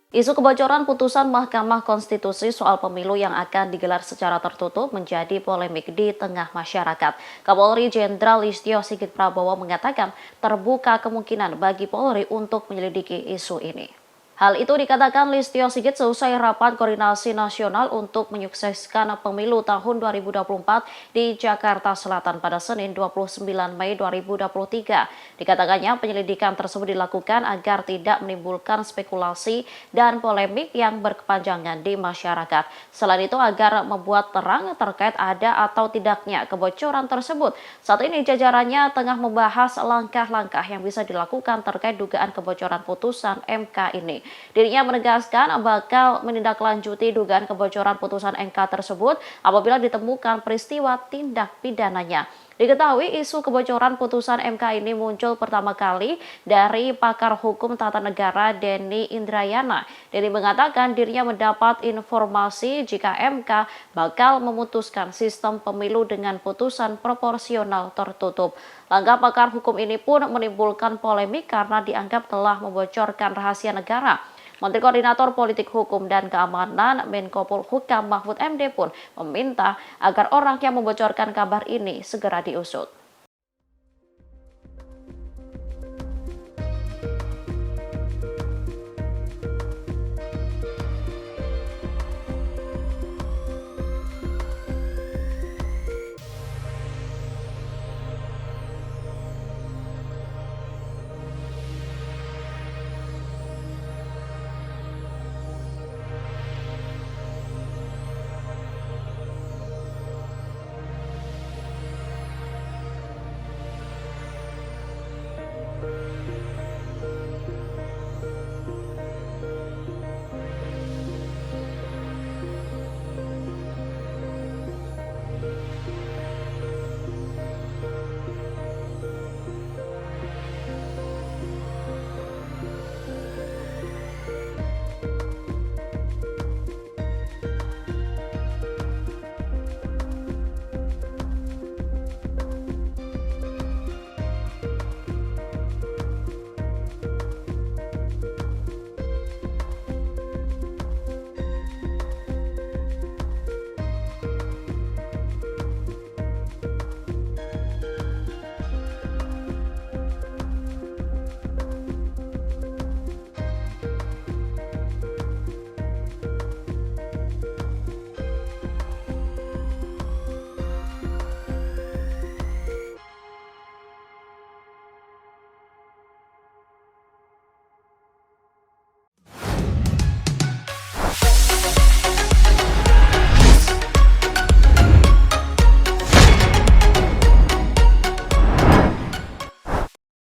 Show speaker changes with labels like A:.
A: Isu kebocoran putusan Mahkamah Konstitusi soal pemilu yang akan digelar secara tertutup menjadi polemik di tengah masyarakat. Kapolri Jenderal Listio Sigit Prabowo mengatakan terbuka kemungkinan bagi Polri untuk menyelidiki isu ini. Hal itu dikatakan Listio Sigit seusai rapat koordinasi nasional untuk menyukseskan pemilu tahun 2024 di Jakarta Selatan pada Senin 29 Mei 2023. Dikatakannya penyelidikan tersebut dilakukan agar tidak menimbulkan spekulasi dan polemik yang berkepanjangan di masyarakat. Selain itu agar membuat terang terkait ada atau tidaknya kebocoran tersebut. Saat ini jajarannya tengah membahas langkah-langkah yang bisa dilakukan terkait dugaan kebocoran putusan MK ini. Dirinya menegaskan bakal menindaklanjuti dugaan kebocoran putusan MK tersebut apabila ditemukan peristiwa tindak pidananya. Diketahui isu kebocoran putusan MK ini muncul pertama kali dari pakar hukum tata negara Denny Indrayana. Denny mengatakan dirinya mendapat informasi jika MK bakal memutuskan sistem pemilu dengan putusan proporsional tertutup. Langkah pakar hukum ini pun menimbulkan polemik karena dianggap telah membocorkan rahasia negara. Menteri Koordinator Politik Hukum dan Keamanan Menko Polhukam Mahfud MD pun meminta agar orang yang membocorkan kabar ini segera diusut.